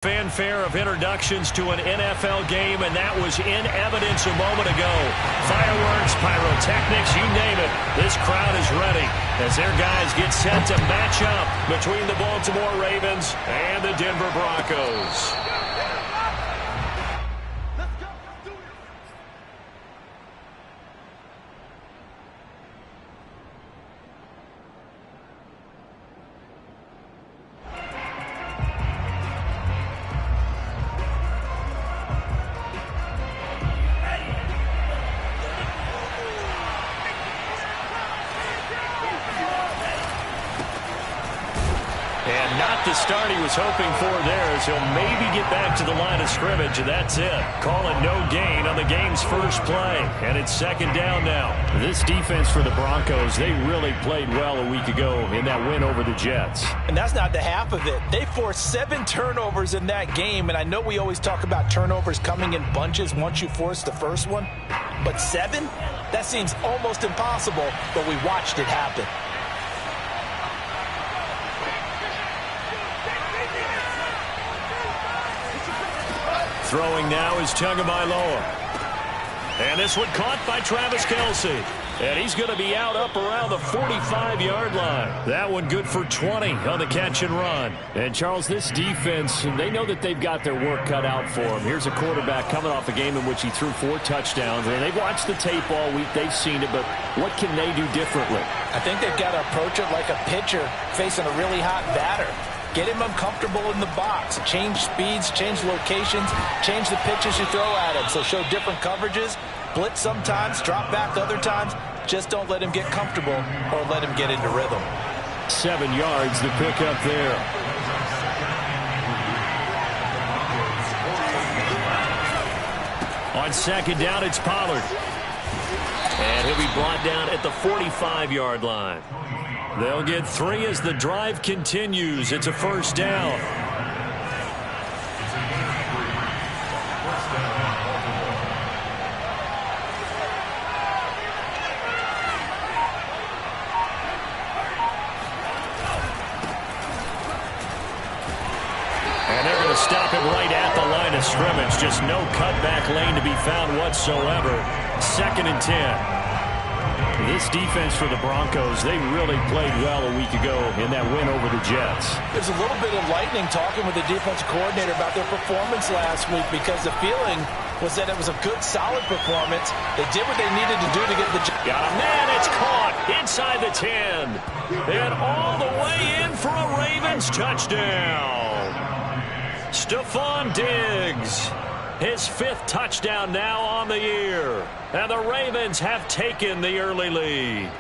Fanfare of introductions to an NFL game, and that was in evidence a moment ago. Fireworks, pyrotechnics, you name it. This crowd is ready as their guys get set to match up between the Baltimore Ravens and the Denver Broncos. And not the start he was hoping for there, as he'll maybe get back to the line of scrimmage, and that's it. Calling no gain on the game's first play, and it's second down now. This defense for the Broncos, they really played well a week ago in that win over the Jets. And that's not the half of it. They forced 7 turnovers in that game, and I know we always talk about turnovers coming in bunches once you force the first one, but 7? That seems almost impossible, but we watched it happen. Throwing now is Tagovailoa. And this one caught by Travis Kelce. And he's going to be out up around the 45-yard line. That one good for 20 on the catch and run. And, Charles, this defense, they know that they've got their work cut out for them. Here's a quarterback coming off a game in which he threw 4 touchdowns. And they've watched the tape all week. They've seen it. But what can they do differently? I think they've got to approach it like a pitcher facing a really hot batter. Get him uncomfortable in the box. Change speeds, change locations, change the pitches you throw at him. So show different coverages, blitz sometimes, drop back other times. Just don't let him get comfortable or let him get into rhythm. 7 yards to pick up there. On second down, it's Pollard. And he'll be brought down at the 45-yard line. They'll get 3 as the drive continues. It's a first down. And they're going to stop him right at the line of scrimmage. Just no cutback lane to be found whatsoever. 2nd and 10. This defense for the Broncos, they really played well a week ago in that win over the Jets. There's a little bit of lightning talking with the defensive coordinator about their performance last week, because the feeling was that it was a good, solid performance. They did what they needed to do to get the job. Got a man, it's caught inside the 10. And all the way in for a Ravens touchdown. Stephon Diggs. His 5th touchdown now on the year. And the Ravens have taken the early lead.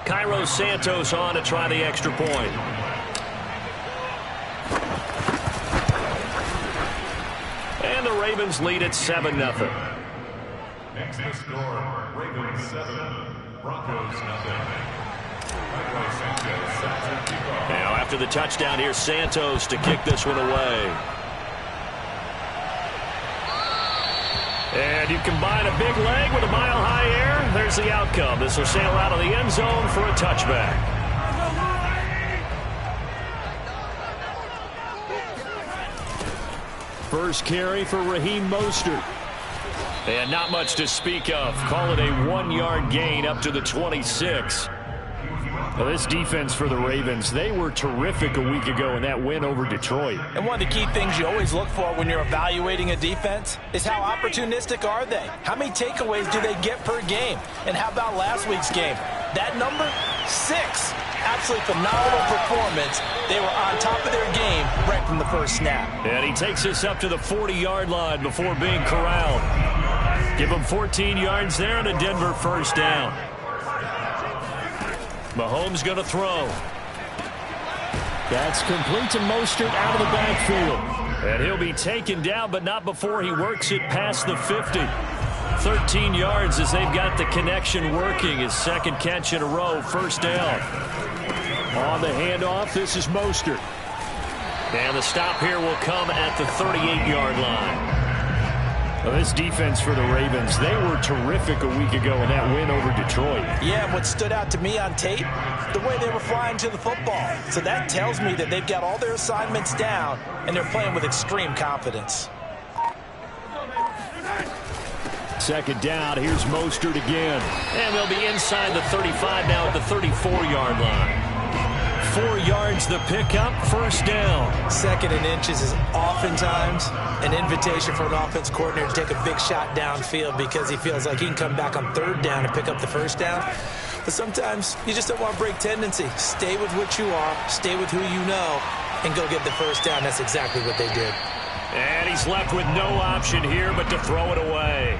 Cairo Santos on to try the extra point. And the Ravens lead at 7-0. Next to score, Ravens 7, Broncos 0. Now after the touchdown, here's Santos to kick this one away. And you combine a big leg with a mile-high air, there's the outcome. This will sail out of the end zone for a touchback. First carry for Raheem Mostert. And not much to speak of. Call it a 1-yard gain up to the 26. Now, this defense for the Ravens, they were terrific a week ago in that win over Detroit. And one of the key things you always look for when you're evaluating a defense is how opportunistic are they? How many takeaways do they get per game? And how about last week's game? That number? 6. Absolutely phenomenal performance. They were on top of their game right from the first snap. And he takes us up to the 40-yard line before being corralled. Give him 14 yards there and a Denver first down. Mahomes going to throw. That's complete to Mostert out of the backfield. And he'll be taken down, but not before he works it past the 50. 13 yards as they've got the connection working. His 2nd catch in a row, first down. On the handoff, this is Mostert. And the stop here will come at the 38-yard line. Well, this defense for the Ravens, they were terrific a week ago in that win over Detroit. Yeah, and what stood out to me on tape, the way they were flying to the football. So that tells me that they've got all their assignments down, and they're playing with extreme confidence. Second down, here's Mostert again. And they'll be inside the 35 now at the 34-yard line. 4 yards the pickup, first down. Second and inches is oftentimes an invitation for an offense coordinator to take a big shot downfield because he feels like he can come back on third down and pick up the first down. But sometimes you just don't want to break tendency. Stay with what you are, stay with who you know, and go get the first down. That's exactly what they did. And he's left with no option here but to throw it away.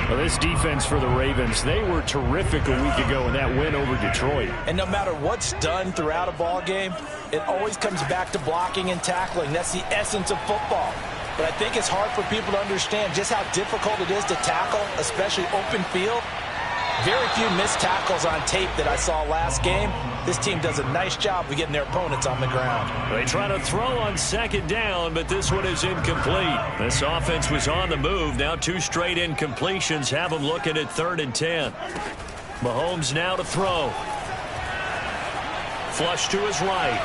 Well, this defense for the Ravens, they were terrific a week ago in that win over Detroit. And no matter what's done throughout a ball game, it always comes back to blocking and tackling. That's the essence of football. But I think it's hard for people to understand just how difficult it is to tackle, especially open field. Very few missed tackles on tape that I saw last game. This team does a nice job of getting their opponents on the ground. They try to throw on second down, but this one is incomplete. This offense was on the move. Now 2 straight incompletions have them looking at 3rd and 10. Mahomes now to throw. Flush to his right.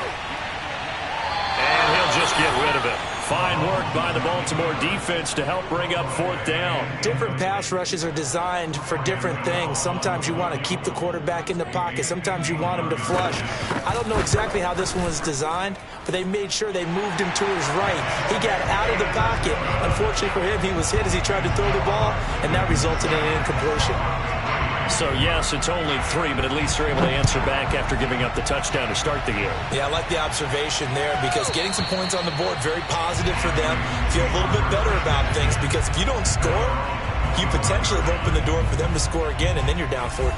And he'll just get rid of it. Fine work by the Baltimore defense to help bring up 4th down. Different pass rushes are designed for different things. Sometimes you want to keep the quarterback in the pocket. Sometimes you want him to flush. I don't know exactly how this one was designed, but they made sure they moved him to his right. He got out of the pocket. Unfortunately for him, he was hit as he tried to throw the ball, and that resulted in an incompletion. So, yes, it's only 3, but at least they're able to answer back after giving up the touchdown to start the game. Yeah, I like the observation there because getting some points on the board, very positive for them. Feel a little bit better about things because if you don't score, you potentially have opened the door for them to score again, and then you're down 14.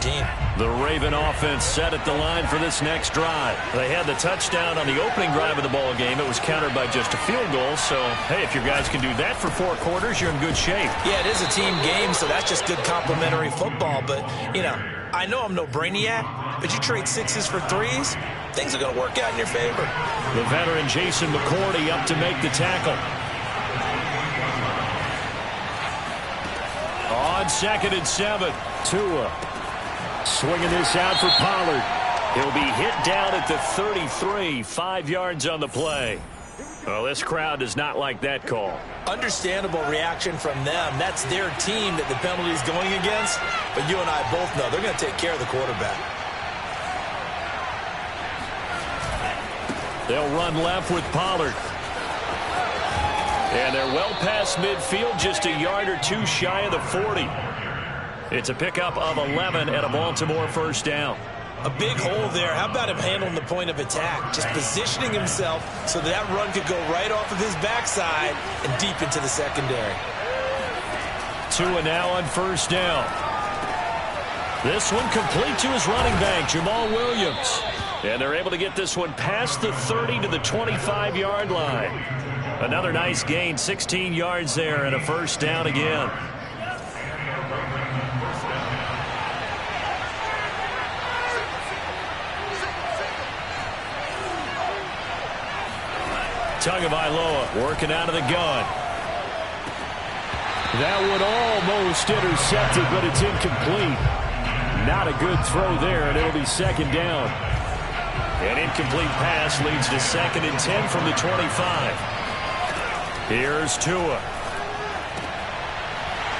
The Raven offense set at the line for this next drive. They had the touchdown on the opening drive of the ball game. It was countered by just a field goal. So, hey, if your guys can do that for 4 quarters, you're in good shape. Yeah, it is a team game, so that's just good complementary football. But, you know, I know I'm no brainiac, but you trade 6s for 3s, things are going to work out in your favor. The veteran Jason McCourty up to make the tackle. On 2nd and 7, Tua swinging this out for Pollard. He'll be hit down at the 33, 5 yards on the play. Well, this crowd does not like that call. Understandable reaction from them. That's their team that the penalty is going against. But you and I both know they're going to take care of the quarterback. They'll run left with Pollard. And they're well past midfield, just a yard or 2 shy of the 40. It's a pickup of 11 and a Baltimore first down. A big hole there. How about him handling the point of attack? Just positioning himself so that run could go right off of his backside and deep into the secondary. Tua now on first down. This one complete to his running back, Jamal Williams. And they're able to get this one past the 30 to the 25-yard line. Another nice gain, 16 yards there, and a first down again. Tagovailoa working out of the gun. That one almost intercepted, but it's incomplete. Not a good throw there, and it'll be second down. An incomplete pass leads to 2nd and 10 from the 25. Here's Tua.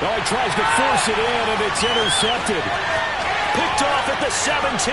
Oh, he tries to force it in, and it's intercepted. Picked off at the 17.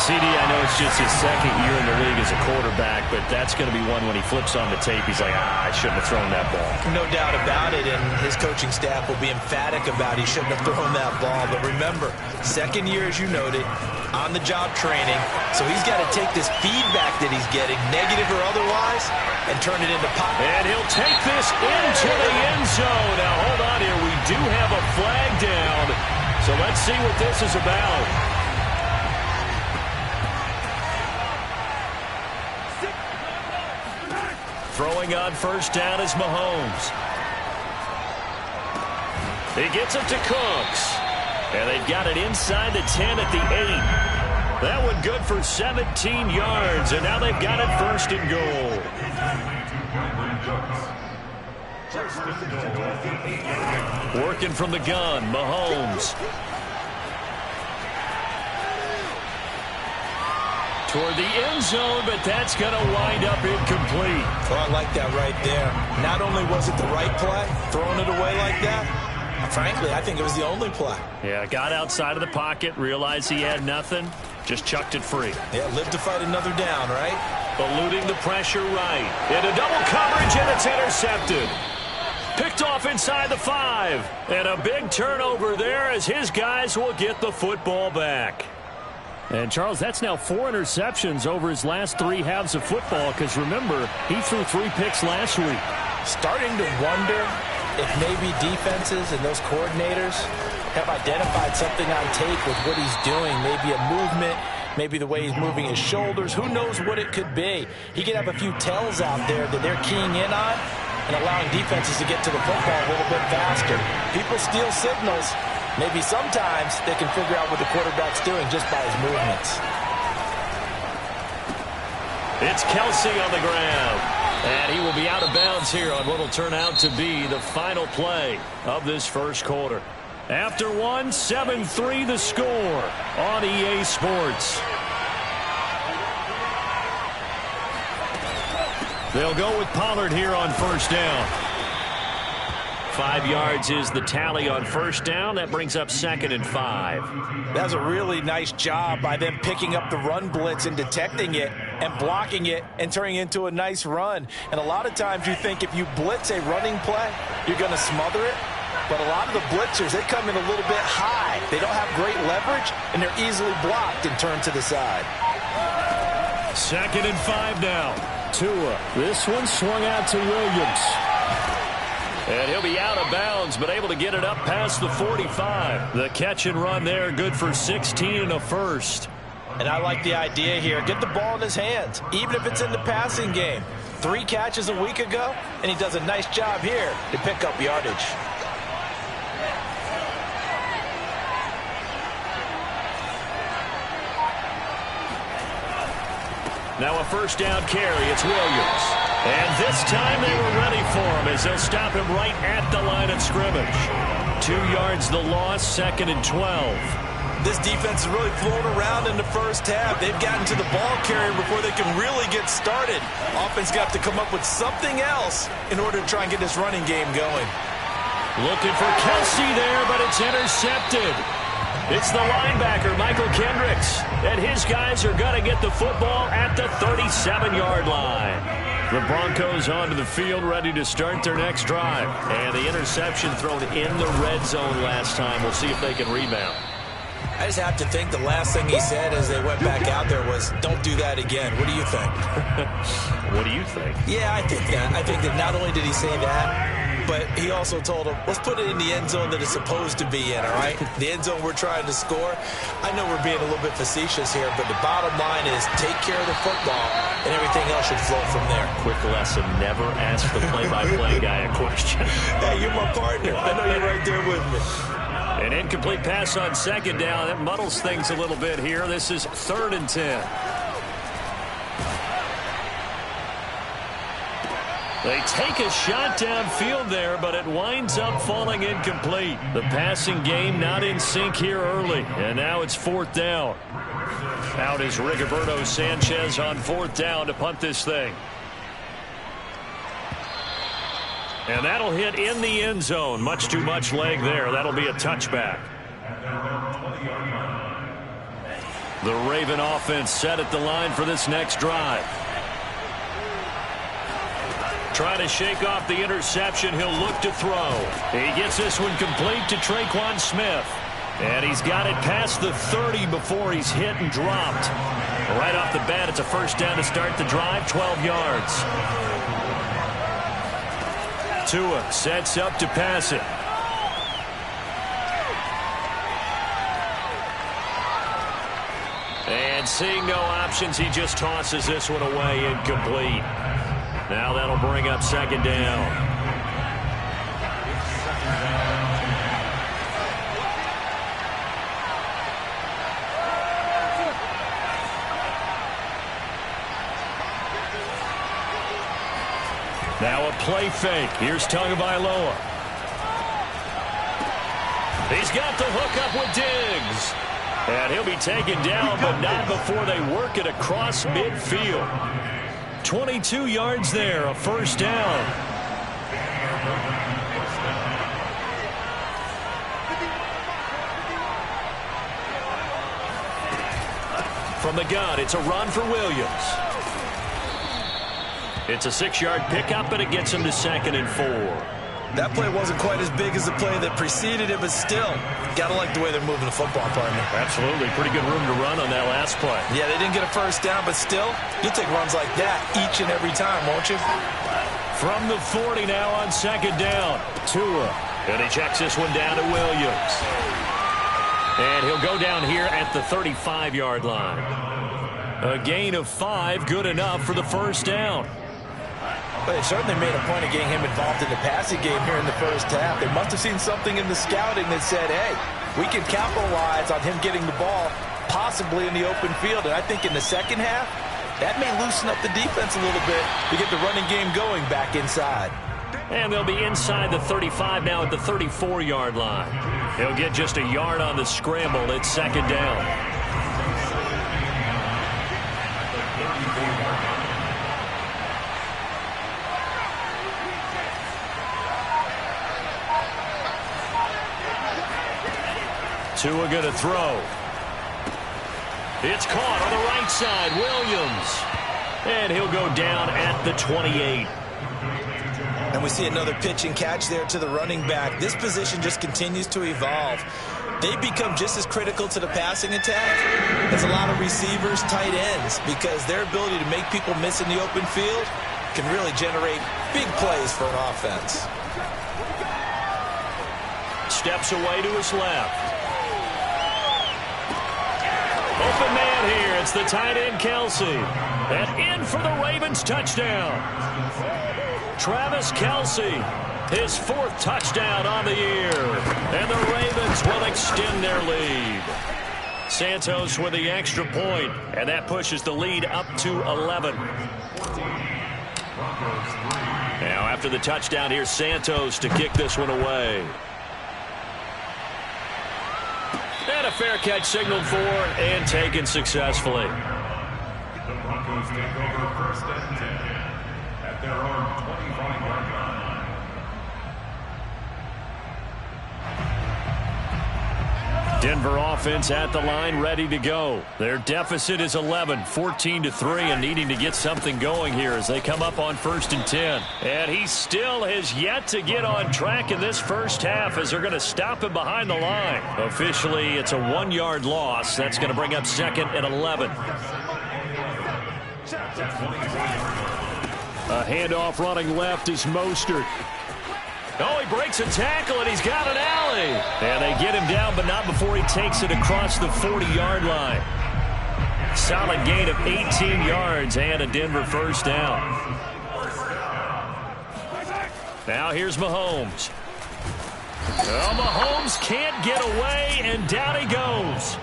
CD, I know it's just his 2nd year in the league as a quarterback, but that's going to be one when he flips on the tape. He's like, I shouldn't have thrown that ball. No doubt about it, and his coaching staff will be emphatic about he shouldn't have thrown that ball. But remember, 2nd year, as you noted, on-the-job training. So he's got to take this feedback that he's getting, negative or otherwise, and turn it into pop. And he'll take this into the end zone. Now, hold on here. We do have a flag down. So let's see what this is about. Throwing on first down is Mahomes. He gets it to Cooks. And they've got it inside the 10 at the 8. That one good for 17 yards. And now they've got it 1st and goal. Working from the gun, Mahomes. Toward the end zone, but that's going to wind up incomplete. Well, I like that right there. Not only was it the right play, throwing it away like that, frankly, I think it was the only play. Yeah, got outside of the pocket, realized he had nothing, just chucked it free. Yeah, live to fight another down, right? Eluding the pressure right. Into double coverage, and it's intercepted. Picked off inside the 5. And a big turnover there as his guys will get the football back. And, Charles, that's now 4 interceptions over his last 3 halves of football because, remember, he threw 3 picks last week. Starting to wonder if maybe defenses and those coordinators have identified something on tape with what he's doing, maybe a movement, maybe the way he's moving his shoulders. Who knows what it could be? He could have a few tells out there that they're keying in on and allowing defenses to get to the football a little bit faster. People steal signals. Maybe sometimes they can figure out what the quarterback's doing just by his movements. It's Kelsey on the ground. And he will be out of bounds here on what will turn out to be the final play of this first quarter. After 1, 7-3 the score on EA Sports. They'll go with Pollard here on first down. 5 yards is the tally on first down. That brings up 2nd and 5. That's a really nice job by them picking up the run blitz and detecting it and blocking it and turning it into a nice run. And a lot of times you think if you blitz a running play, you're going to smother it. But a lot of the blitzers, they come in a little bit high. They don't have great leverage, and they're easily blocked and turned to the side. 2nd and 5 now. Tua. This one swung out to Williams. And he'll be out of bounds, but able to get it up past the 45. The catch and run there, good for 16 and a first. And I like the idea here. Get the ball in his hands, even if it's in the passing game. 3 catches a week ago, and he does a nice job here to pick up yardage. Now a first down carry. It's Williams. And this time they were ready for him as they'll stop him right at the line of scrimmage. 2 yards the loss, 2nd and 12. This defense is really flown around in the first half. They've gotten to the ball carrier before they can really get started. Offense got to come up with something else in order to try and get this running game going. Looking for Kelsey there, but it's intercepted. It's the linebacker, Michael Kendricks, and his guys are going to get the football at the 37-yard line. The Broncos onto the field, ready to start their next drive. And the interception thrown in the red zone last time. We'll see if they can rebound. I just have to think the last thing he said as they went back out there was, don't do that again. What do you think? What do you think? Yeah, I think that. I think that not only did he say that, but he also told him, let's put it in the end zone that it's supposed to be in, all right? The end zone we're trying to score. I know we're being a little bit facetious here, but the bottom line is take care of the football, and everything else should flow from there. Quick lesson, never ask the play-by-play guy a question. Hey, you're my partner. I know you're right there with me. An incomplete pass on 2nd down. That muddles things a little bit here. This is 3rd and 10. They take a shot downfield there, but it winds up falling incomplete. The passing game not in sync here early, and now it's 4th down. Out is Rigoberto Sanchez on 4th down to punt this thing. And that'll hit in the end zone. Much too much leg there. That'll be a touchback. The Raven offense set at the line for this next drive. Trying to shake off the interception. He'll look to throw. He gets this one complete to Traquan Smith. And he's got it past the 30 before he's hit and dropped. Right off the bat, it's a first down to start the drive, 12 yards. Tua sets up to pass it. And seeing no options, he just tosses this one away, incomplete. Now that'll bring up 2nd down. Now a play fake. Here's Tagovailoa. He's got the hook up with Diggs. And he'll be taken down, but not before they work it across midfield. 22 yards there, a first down. From the gun, it's a run for Williams. It's a 6-yard pickup, and it gets him to 2nd and 4. That play wasn't quite as big as the play that preceded it, but still, got to like the way they're moving the football, partner. Absolutely. Pretty good room to run on that last play. Yeah, they didn't get a first down, but still, you'll take runs like that each and every time, won't you? From the 40 now on 2nd down. Tua. And he checks this one down to Williams. And he'll go down here at the 35-yard line. A gain of 5, good enough for the first down. But they certainly made a point of getting him involved in the passing game here in the first half. They must have seen something in the scouting that said, hey, we can capitalize on him getting the ball possibly in the open field. And I think in the second half, that may loosen up the defense a little bit to get the running game going back inside. And they'll be inside the 35 now at the 34-yard line. He'll get just a yard on the scramble. It's 2nd down. Tua going to throw. It's caught on the right side. Williams. And he'll go down at the 28. And we see another pitch and catch there to the running back. This position just continues to evolve. They become just as critical to the passing attack as a lot of receivers, tight ends, because their ability to make people miss in the open field can really generate big plays for an offense. Steps away to his left. Open man here. It's the tight end, Kelce. And in for the Ravens touchdown. Travis Kelce, his 4th touchdown on the year. And the Ravens will extend their lead. Santos with the extra point, and that pushes the lead up to 11. Now after the touchdown, here's Santos to kick this one away. And a fair catch signaled for and taken successfully. The Broncos take over 1st and 10 at their own 25-yard line. Denver offense at the line, ready to go. Their deficit is 11, 14-3, and needing to get something going here as they come up on 1st and 10. And he still has yet to get on track in this first half as they're going to stop him behind the line. Officially, it's a 1-yard loss. That's going to bring up 2nd and 11. A handoff running left is Mostert. Oh, he breaks a tackle, and he's got an alley. And they get him down, but not before he takes it across the 40-yard line. Solid gain of 18 yards and a Denver first down. Now here's Mahomes. Well, Mahomes can't get away, and down he goes.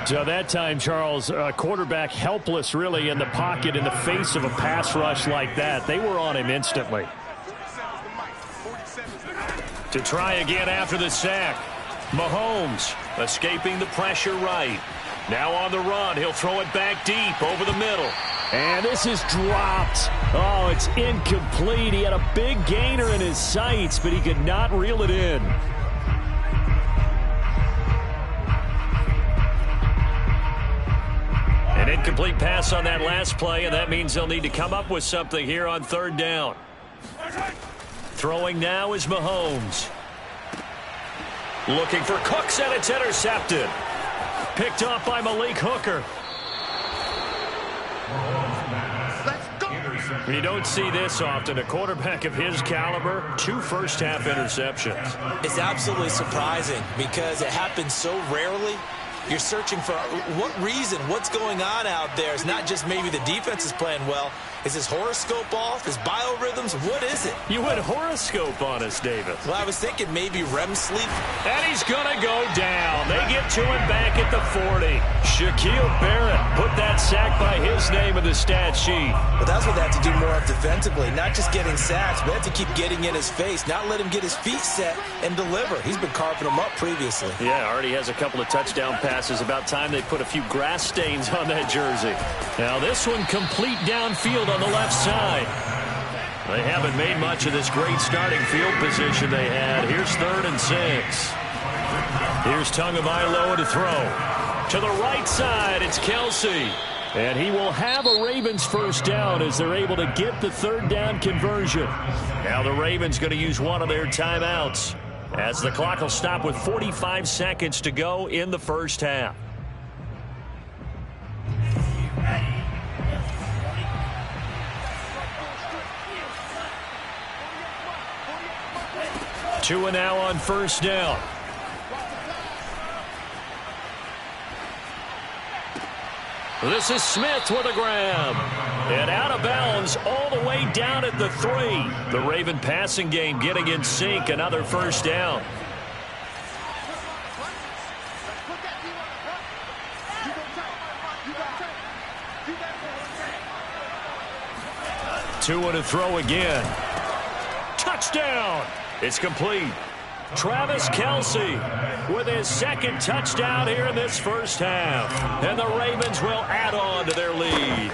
So that time, Charles, quarterback helpless really in the pocket in the face of a pass rush like that. They were on him instantly. To try again after the sack. Mahomes escaping the pressure right. Now on the run. He'll throw it back deep over the middle. And this is dropped. Oh, it's incomplete. He had a big gainer in his sights, but he could not reel it in. An incomplete pass on that last play, and that means they'll need to come up with something here on 3rd down. Throwing now is Mahomes. Looking for Cooks, and it's intercepted. Picked off by Malik Hooker. You don't see this often. A quarterback of his caliber, 2 first-half interceptions. It's absolutely surprising because it happens so rarely. You're searching for what reason, what's going on out there. It's not just maybe the defense is playing well. Is his horoscope off? His biorhythms? What is it? You went horoscope on us, David. Well, I was thinking maybe REM sleep. And he's going to go down. They get to him back at the 40. Shaquille Barrett put that sack by his name in the stat sheet. But that's what they have to do more of defensively. Not just getting sacks, but they have to keep getting in his face, not let him get his feet set and deliver. He's been carving them up previously. Yeah, already has a couple of touchdown passes. About time they put a few grass stains on that jersey. Now this one complete downfield on the left side. They haven't made much of this great starting field position they had. Here's 3rd and 6. Here's Tagovailoa to throw. To the right side, it's Kelsey. And he will have a Ravens first down as they're able to get the 3rd down conversion. Now the Ravens going to use one of their timeouts as the clock will stop with 45 seconds to go in the first half. Two and now on first down. This is Smith with a grab. And out of bounds all the way down at the 3. The Raven passing game getting in sync. Another first down. Two and a throw again. Touchdown. It's complete. Travis Kelce with his 2nd touchdown here in this first half. And the Ravens will add on to their lead.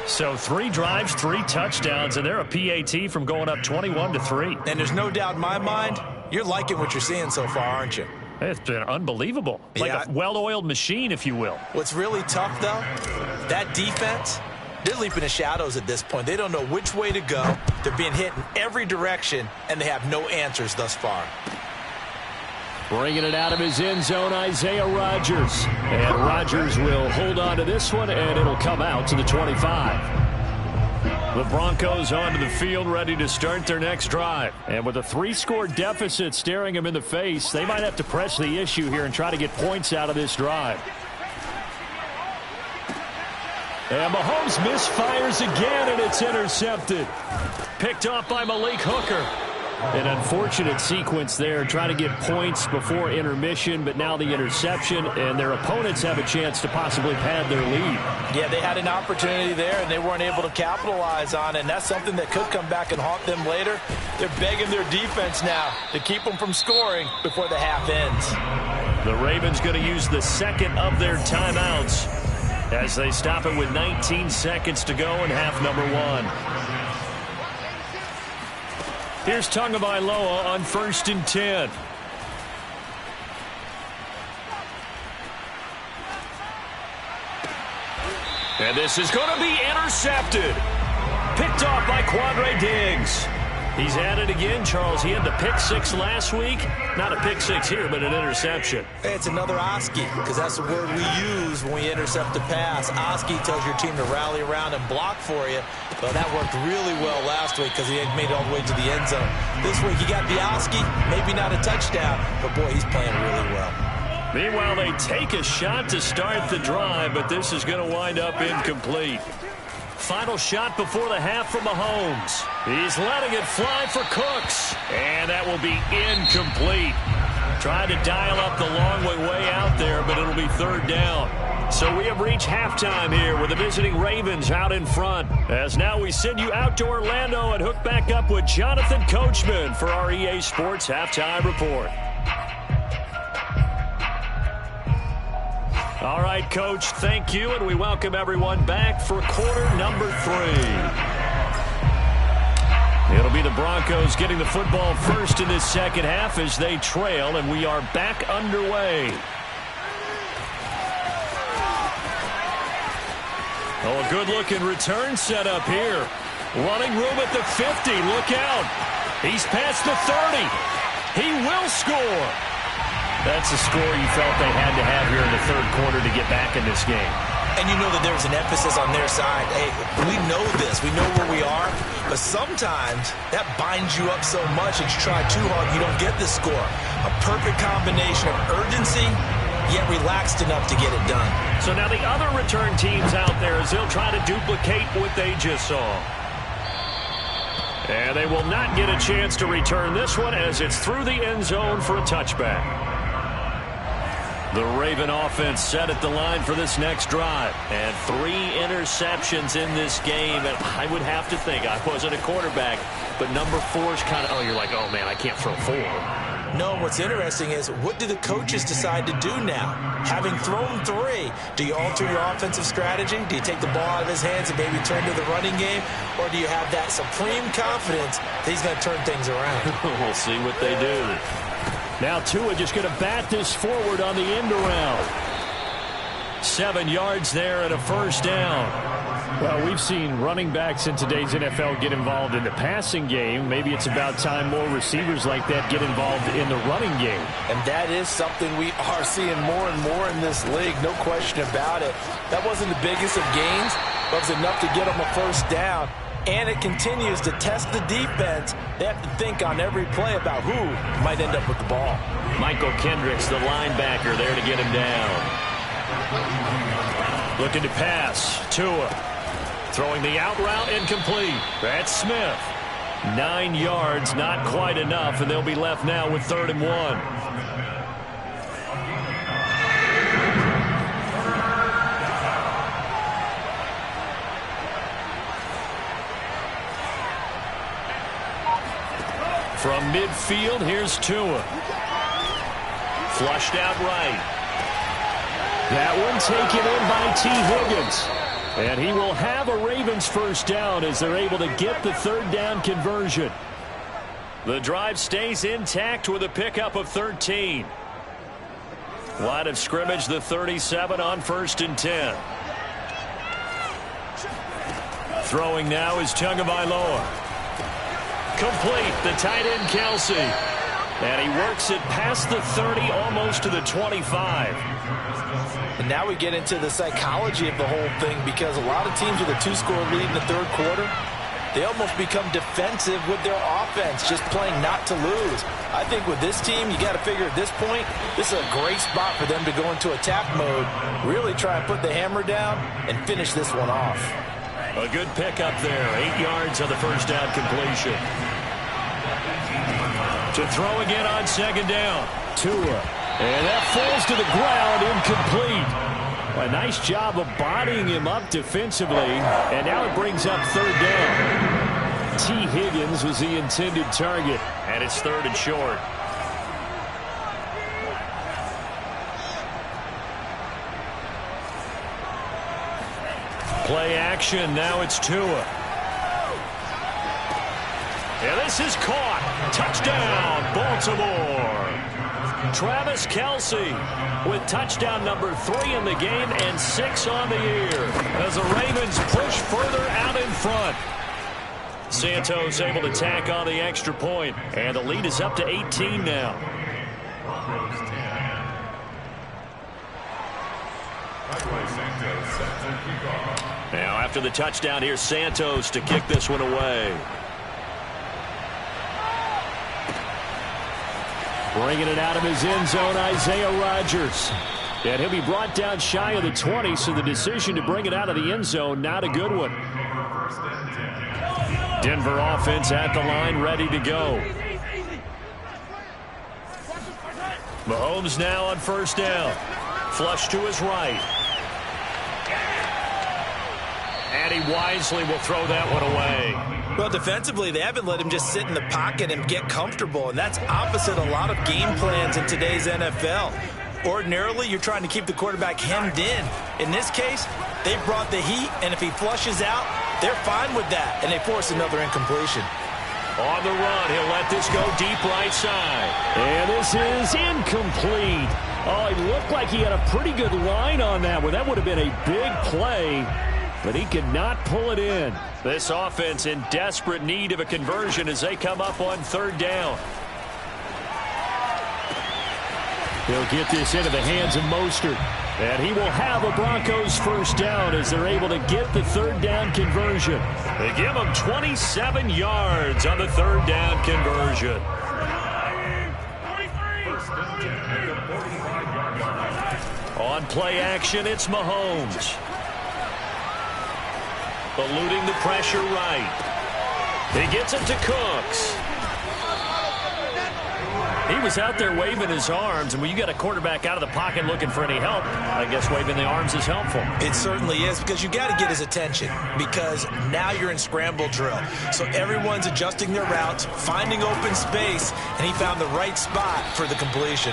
So 3 drives, 3 touchdowns, and they're a PAT from going up 21-3. And there's no doubt in my mind, you're liking what you're seeing so far, aren't you? It's been unbelievable. Like a well-oiled machine, if you will. What's really tough, though, that defense, they're leaping the shadows at this point. They don't know which way to go. They're being hit in every direction, and they have no answers thus far. Bringing it out of his end zone, Isaiah Rodgers. And Rodgers will hold on to this one, and it'll come out to the 25. The Broncos onto the field, ready to start their next drive. And with a 3-score deficit staring them in the face, they might have to press the issue here and try to get points out of this drive. And Mahomes misfires again, and it's intercepted. Picked off by Malik Hooker. An unfortunate sequence there, trying to get points before intermission, but now the interception, and their opponents have a chance to possibly pad their lead. Yeah, they had an opportunity there, and they weren't able to capitalize on it, and that's something that could come back and haunt them later. They're begging their defense now to keep them from scoring before the half ends. The Ravens going to use the 2nd of their timeouts as they stop it with 19 seconds to go in half number 1. Here's Tagovailoa on 1st and 10. And this is going to be intercepted. Picked off by Quandre Diggs. He's at it again, Charles. He had the pick 6 last week. Not a pick 6 here, but an interception. Hey, it's another Oski, because that's the word we use when we intercept a pass. Oski tells your team to rally around and block for you. But that worked really well last week because he had made it all the way to the end zone. This week, he got the Oski, maybe not a touchdown, but boy, he's playing really well. Meanwhile, they take a shot to start the drive, but this is going to wind up incomplete. Final shot before the half from Mahomes. He's letting it fly for Cooks. And that will be incomplete. Trying to dial up the long way out there, but it'll be 3rd down. So we have reached halftime here with the visiting Ravens out in front. As now we send you out to Orlando and hook back up with Jonathan Coachman for our EA Sports Halftime Report. All right, Coach, thank you, and we welcome everyone back for quarter number 3. It'll be the Broncos getting the football first in this second half as they trail, and we are back underway. Oh, a good-looking return set up here. Running room at the 50. Look out. He's past the 30. He will score. That's a score you felt they had to have here in the 3rd quarter to get back in this game. And you know that there's an emphasis on their side. Hey, we know this. We know where we are. But sometimes that binds you up so much that you try too hard, you don't get the score. A perfect combination of urgency yet relaxed enough to get it done. So now the other return teams out there as they'll try to duplicate what they just saw. And they will not get a chance to return this one as it's through the end zone for a touchback. The Raven offense set at the line for this next drive. And 3 interceptions in this game. And I would have to think, I wasn't a quarterback, but number 4 is kind of, oh, you're like, oh, man, I can't throw 4. No, what's interesting is what do the coaches decide to do now? Having thrown 3, do you alter your offensive strategy? Do you take the ball out of his hands and maybe turn to the running game? Or do you have that supreme confidence that he's going to turn things around? We'll see what they do. Now Tua just going to bat this forward on the end around. 7 yards there and a first down. Well, we've seen running backs in today's NFL get involved in the passing game. Maybe it's about time more receivers like that get involved in the running game. And that is something we are seeing more and more in this league, no question about it. That wasn't the biggest of gains, but it was enough to get them a first down. And it continues to test the defense. They have to think on every play about who might end up with the ball. Michael Kendricks, the linebacker, there to get him down. Looking to pass. Tua. Throwing the out route incomplete. That's Smith. 9 yards, not quite enough, and they'll be left now with 3rd and 1. From midfield, here's Tua. Flushed out right. That one taken in by T. Higgins. And he will have a Ravens first down as they're able to get the 3rd down conversion. The drive stays intact with a pickup of 13. Line of scrimmage, the 37 on 1st and 10. Throwing now is Tagovailoa. Complete, the tight end Kelsey. And he works it past the 30, almost to the 25. And now we get into the psychology of the whole thing, because a lot of teams with a 2-score lead in the 3rd quarter, they almost become defensive with their offense, just playing not to lose. I think with this team, you got to figure at this point, this is a great spot for them to go into attack mode, really try and put the hammer down and finish this one off. A good pickup there. 8 yards on the first down completion. To throw again on 2nd down. Tua. And that falls to the ground, incomplete. A nice job of bodying him up defensively. And now it brings up 3rd down. T. Higgins was the intended target. And it's 3rd and short. Play action. Now it's Tua. And this is caught. Touchdown, Baltimore. Travis Kelce with touchdown number 3 in the game and 6 on the year as the Ravens push further out in front. Santos able to tack on the extra point, and the lead is up to 18 now. Now after the touchdown, here's Santos to kick this one away. Bringing it out of his end zone, Isaiah Rodgers. And he'll be brought down shy of the 20, so the decision to bring it out of the end zone, not a good one. Denver offense at the line, ready to go. Mahomes now on 1st down. Flush to his right. And he wisely will throw that one away. Well, defensively, they haven't let him just sit in the pocket and get comfortable, and that's opposite a lot of game plans in today's NFL. Ordinarily, you're trying to keep the quarterback hemmed in. In this case, they brought the heat, and if he flushes out, they're fine with that, and they force another incompletion. On the run, he'll let this go deep right side. And this is incomplete. Oh, it looked like he had a pretty good line on that one. That would have been a big play, but he could not pull it in. This offense in desperate need of a conversion as they come up on 3rd down. He'll get this into the hands of Mostert. And he will have a Broncos first down as they're able to get the 3rd down conversion. They give him 27 yards on the 3rd down conversion. On play action, it's Mahomes. Eluding the pressure right. He gets it to Cooks. He was out there waving his arms, and when you got a quarterback out of the pocket looking for any help, I guess waving the arms is helpful. It certainly is, because you got to get his attention, because now you're in scramble drill. So everyone's adjusting their routes, finding open space, and he found the right spot for the completion.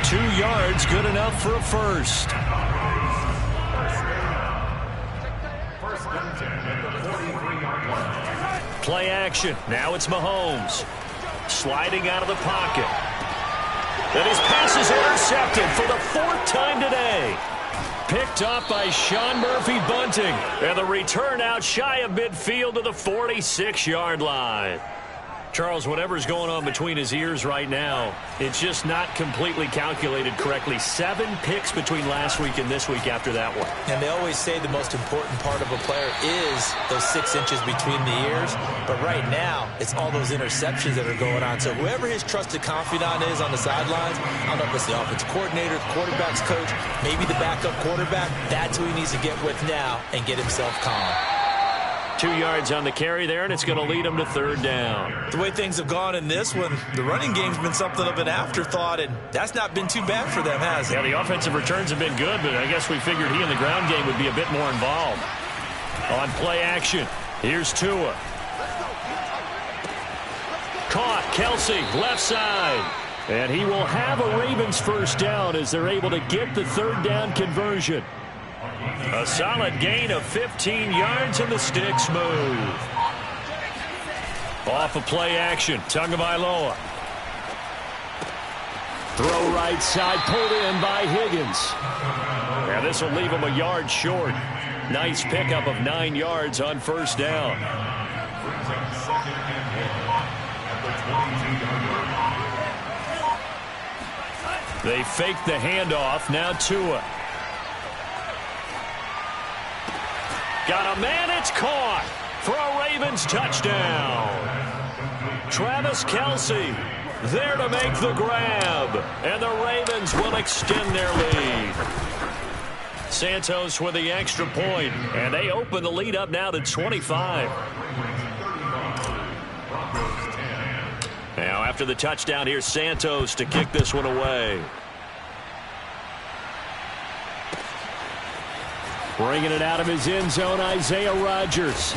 2 yards, good enough for a first. Play action. Now it's Mahomes. Sliding out of the pocket. And his pass is intercepted for the 4th time today. Picked off by Sean Murphy-Bunting. And the return out shy of midfield to the 46-yard line. Charles, whatever's going on between his ears right now, it's just not completely calculated correctly. 7 picks between last week and this week after that one. And they always say the most important part of a player is those 6 inches between the ears. But right now, it's all those interceptions that are going on. So whoever his trusted confidant is on the sidelines, I don't know if it's the offensive coordinator, the quarterback's coach, maybe the backup quarterback, that's who he needs to get with now and get himself calm. 2 yards on the carry there, and it's going to lead him to 3rd down. The way things have gone in this one, the running game's been something of an afterthought, and that's not been too bad for them, has it? Yeah, the offensive returns have been good, but I guess we figured he in the ground game would be a bit more involved. On play action, here's Tua. Caught, Kelsey, left side. And he will have a Ravens first down as they're able to get the 3rd down conversion. A solid gain of 15 yards, and the sticks move. Off of play action, Tagovailoa. Throw right side, pulled in by Higgins. And this will leave him a yard short. Nice pickup of 9 yards on first down. They fake the handoff, now Tua. Got a man, it's caught for a Ravens touchdown. Travis Kelce there to make the grab, and the Ravens will extend their lead. Santos with the extra point, and they open the lead up now to 25. Now after the touchdown, here's Santos to kick this one away. Bringing it out of his end zone, Isaiah Rodgers.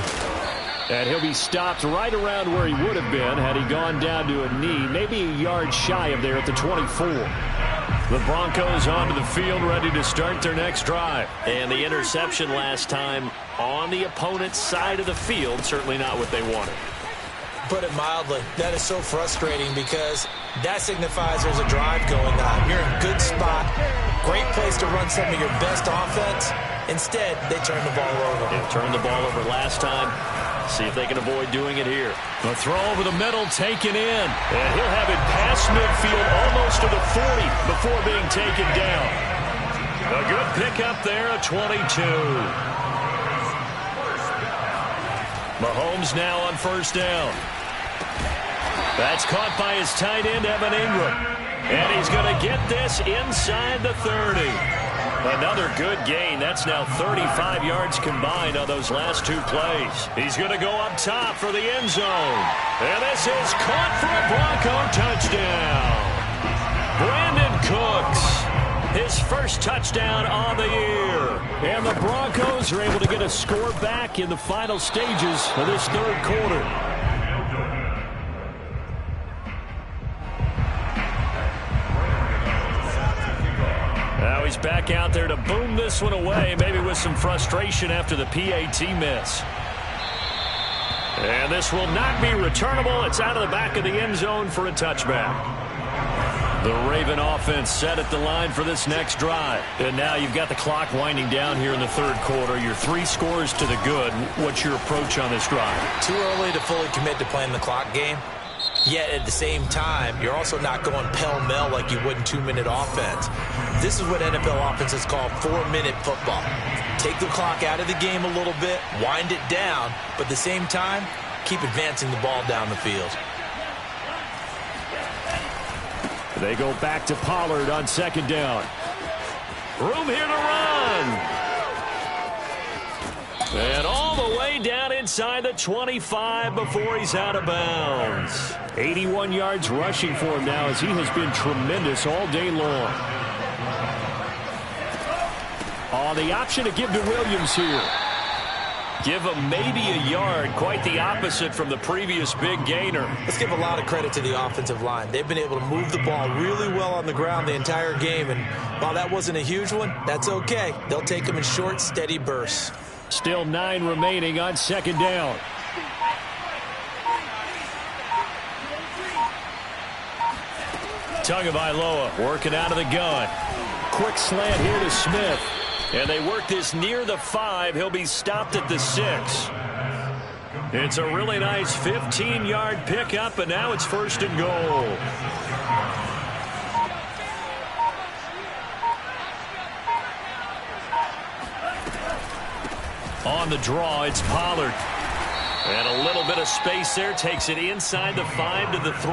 And he'll be stopped right around where he would have been had he gone down to a knee, maybe a yard shy of there at the 24. The Broncos onto the field, ready to start their next drive. And the interception last time on the opponent's side of the field, certainly not what they wanted. Put it mildly, that is so frustrating because that signifies there's a drive going on. You're in a good spot, great place to run some of your best offense. Instead, they turn the ball over. They turned the ball over last time. See if they can avoid doing it here. A throw over the middle, taken in. And he'll have it past midfield, almost to the 40 before being taken down. A good pickup there, a 22. Mahomes now on first down. That's caught by his tight end, Evan Ingram. And he's going to get this inside the 30. Another good gain. That's now 35 yards combined on those last 2 plays. He's going to go up top for the end zone. And this is caught for a Bronco touchdown. Brandon Cooks, his first touchdown on the year. And the Broncos are able to get a score back in the final stages of this 3rd quarter. Now he's back out there to boom this one away, maybe with some frustration after the PAT miss. And this will not be returnable. It's out of the back of the end zone for a touchback. The Raven offense set at the line for this next drive. And now you've got the clock winding down here in the 3rd quarter. You're 3 scores to the good. What's your approach on this drive? Too early to fully commit to playing the clock game. Yet at the same time, you're also not going pell-mell like you would in 2-minute offense. This is what NFL offenses call 4-minute football. Take the clock out of the game a little bit, wind it down, but at the same time, keep advancing the ball down the field. They go back to Pollard on 2nd down. Room here to run. And all the way down inside the 25 before he's out of bounds. 81 yards rushing for him now as he has been tremendous all day long. Oh, the option to give to Williams here. Give him maybe a yard. Quite the opposite from the previous big gainer. Let's give a lot of credit to the offensive line. They've been able to move the ball really well on the ground the entire game. And while that wasn't a huge one, that's okay. They'll take them in short, steady bursts. Still 9 remaining on second down. Tagovailoa working out of the gun. Quick slant here to Smith. And they work this near the 5. He'll be stopped at the 6. It's a really nice 15-yard pickup, and now it's 1st and goal. On the draw, it's Pollard. And a little bit of space there takes it inside the 5 to the 3.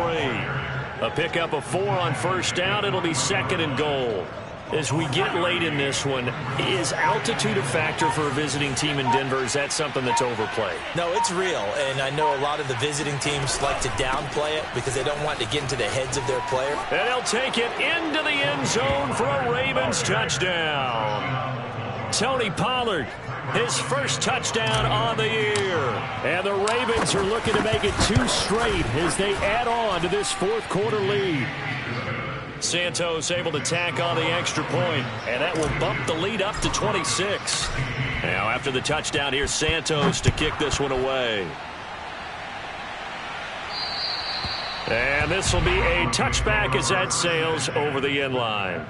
A pickup of 4 on 1st down. It'll be 2nd and goal. As we get late in this one, is altitude a factor for a visiting team in Denver? Is that something that's overplayed? No, it's real, and I know a lot of the visiting teams like to downplay it because they don't want to get into the heads of their player. And they'll take it into the end zone for a Ravens touchdown. Tony Pollard, his first touchdown on the year. And the Ravens are looking to make it 2 straight as they add on to this 4th quarter lead. Santos able to tack on the extra point, and that will bump the lead up to 26. Now after the touchdown, here's Santos to kick this one away. And this will be a touchback as that sails over the end line.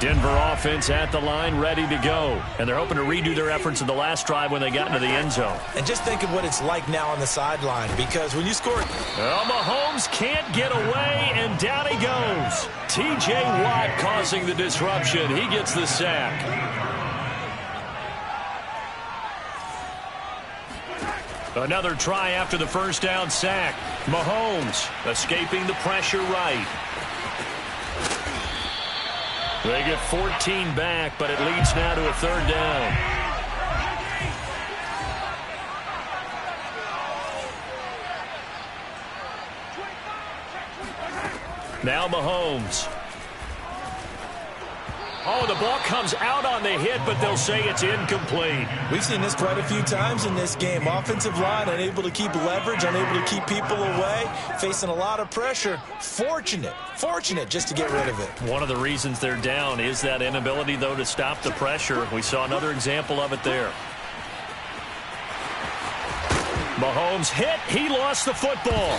Denver offense at the line, ready to go. And they're hoping to redo their efforts in the last drive when they got into the end zone. And just think of what it's like now on the sideline, because when you score... Well, Mahomes can't get away, and down he goes. T.J. Watt causing the disruption. He gets the sack. Another try after the 1st down sack. Mahomes escaping the pressure right. They get 14 back, but it leads now to a 3rd down. Now Mahomes. Oh, the ball comes out on the hit, but they'll say it's incomplete. We've seen this quite a few times in this game. Offensive line unable to keep leverage, unable to keep people away, facing a lot of pressure. Fortunate just to get rid of it. One of the reasons they're down is that inability, though, to stop the pressure. We saw another example of it there. Mahomes hit. He lost the football.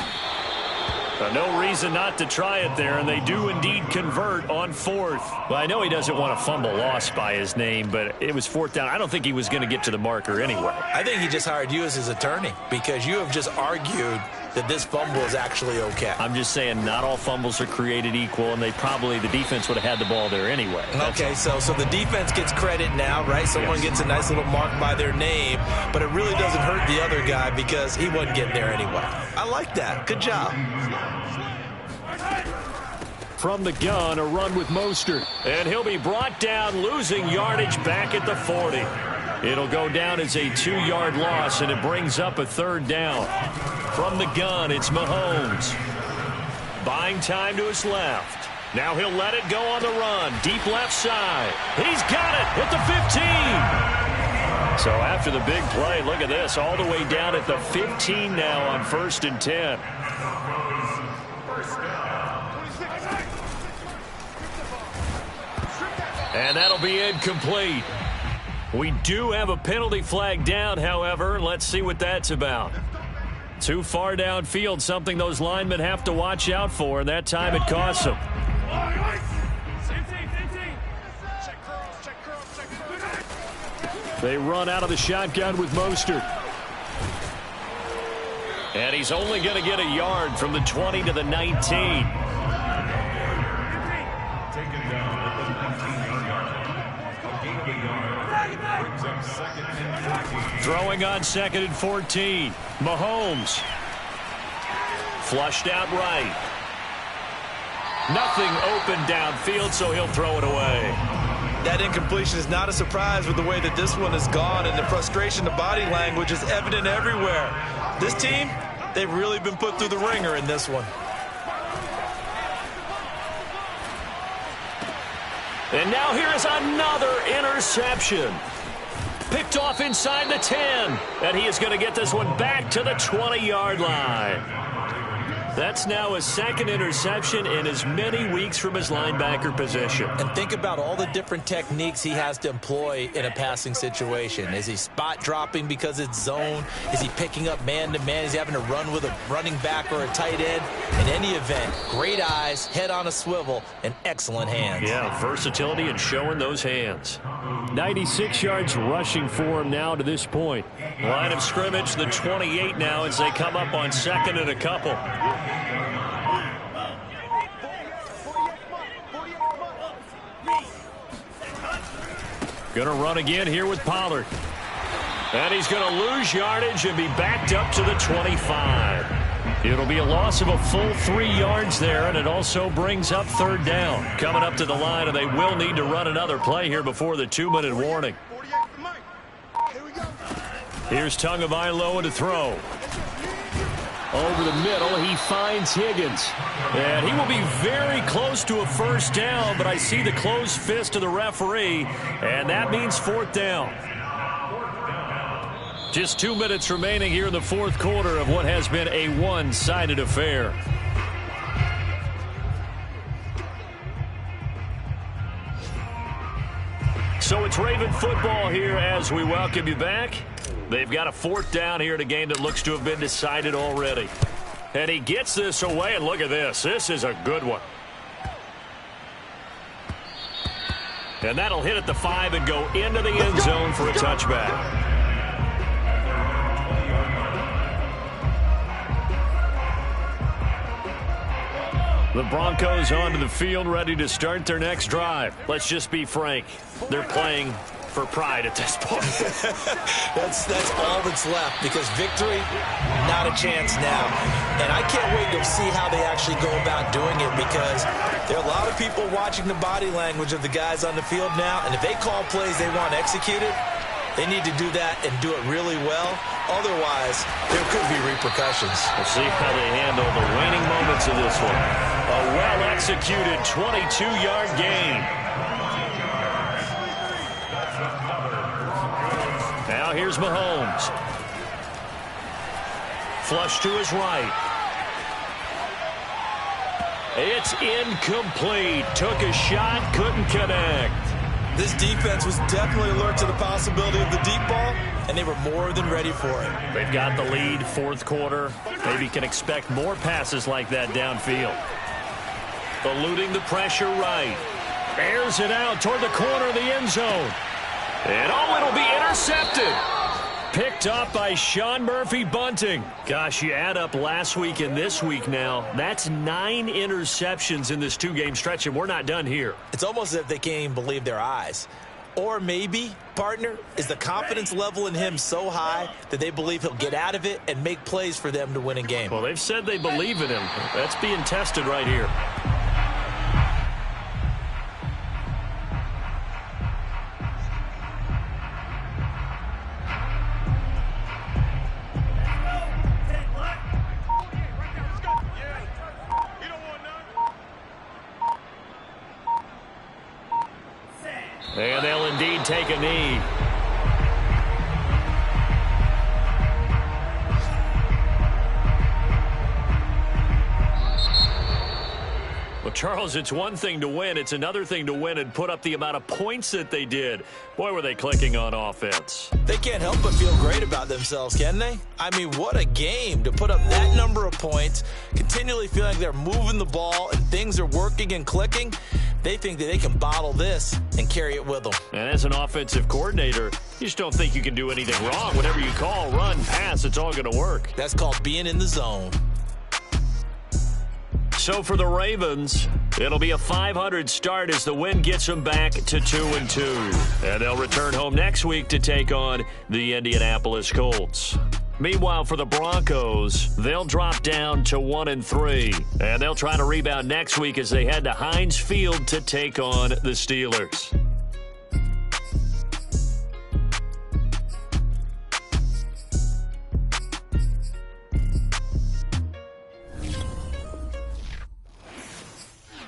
No reason not to try it there, and they do indeed convert on 4th. Well, I know he doesn't want a fumble lost by his name, but it was 4th down. I don't think he was going to get to the marker anyway. I think he just hired you as his attorney because you have just argued that this fumble is actually okay. I'm just saying not all fumbles are created equal, and the defense would have had the ball there anyway. Okay, so the defense gets credit now, right? Someone gets a nice little mark by their name, but it really doesn't hurt the other guy because he wasn't getting there anyway. I like that. Good job. From the gun, a run with Mostert. And he'll be brought down, losing yardage back at the 40. It'll go down as a 2-yard loss, and it brings up a 3rd down. From the gun, it's Mahomes. Buying time to his left. Now he'll let it go on the run. Deep left side. He's got it at the 15. So after the big play, look at this. All the way down at the 15 now on 1st and 10. And that'll be incomplete. We do have a penalty flag down, however. Let's see what that's about. Too far downfield, something those linemen have to watch out for, and that time it costs them. They run out of the shotgun with Mostert. And he's only going to get a yard from the 20 to the 19. Throwing on 2nd and 14. Mahomes. Flushed out right. Nothing open downfield, so he'll throw it away. That incompletion is not a surprise with the way that this one has gone, and the frustration, the body language is evident everywhere. This team, they've really been put through the ringer in this one. And now here is another interception. Picked off inside the 10. And he is going to get this one back to the 20-yard line. That's now his second interception in as many weeks from his linebacker position. And think about all the different techniques he has to employ in a passing situation. Is he spot dropping because it's zone? Is he picking up man-to-man? Is he having to run with a running back or a tight end? In any event, great eyes, head on a swivel, and excellent hands. Yeah, versatility and showing those hands. 96 yards rushing for him now to this point. Line of scrimmage, the 28 now as they come up on second and a couple. Gonna run again here with Pollard. And he's gonna lose yardage and be backed up to the 25. It'll be a loss of a full 3 yards there, and it also brings up third down. Coming up to the line, and they will need to run another play here before the 2-minute warning. Here's Tagovailoa to throw. Over the middle, he finds Higgins. And he will be very close to a first down, but I see the closed fist of the referee, and that means fourth down. Just 2 minutes remaining here in the fourth quarter of what has been a one-sided affair. So it's Raven football here as we welcome you back. They've got a fourth down here in a game that looks to have been decided already. And he gets this away, and look at this. This is a good one. And that'll hit at the 5 and go into the end zone for a touchback. The Broncos onto the field, ready to start their next drive. Let's just be frank. They're playing for pride at this point. That's all that's left, because victory, not a chance now. And I can't wait to see how they actually go about doing it, because there are a lot of people watching the body language of the guys on the field now, and if they call plays they want executed, they need to do that and do it really well. Otherwise, there could be repercussions. We'll see how they handle the waning moments of this one. A well-executed 22-yard gain. Now here's Mahomes. Flush to his right. It's incomplete. Took a shot, couldn't connect. This defense was definitely alert to the possibility of the deep ball, and they were more than ready for it. They've got the lead, fourth quarter. Maybe can expect more passes like that downfield. Eluding the pressure right. Airs it out toward the corner of the end zone. And it'll be intercepted. Picked up by Sean Murphy-Bunting. Gosh, you add up last week and this week now. That's 9 interceptions in this 2-game stretch, and we're not done here. It's almost as if they can't even believe their eyes. Or maybe, partner, is the confidence level in him so high that they believe he'll get out of it and make plays for them to win a game. Well, they've said they believe in him. That's being tested right here. And they'll indeed take a knee. Well, Charles, it's one thing to win. It's another thing to win and put up the amount of points that they did. Boy, were they clicking on offense. They can't help but feel great about themselves, can they? I mean, what a game to put up that number of points, continually feeling like they're moving the ball and things are working and clicking. They think that they can bottle this and carry it with them. And as an offensive coordinator, you just don't think you can do anything wrong. Whatever you call, run, pass, it's all going to work. That's called being in the zone. So for the Ravens, it'll be a .500 start as the win gets them back to 2-2. And they'll return home next week to take on the Indianapolis Colts. Meanwhile, for the Broncos, they'll drop down to 1-3. And they'll try to rebound next week as they head to Heinz Field to take on the Steelers.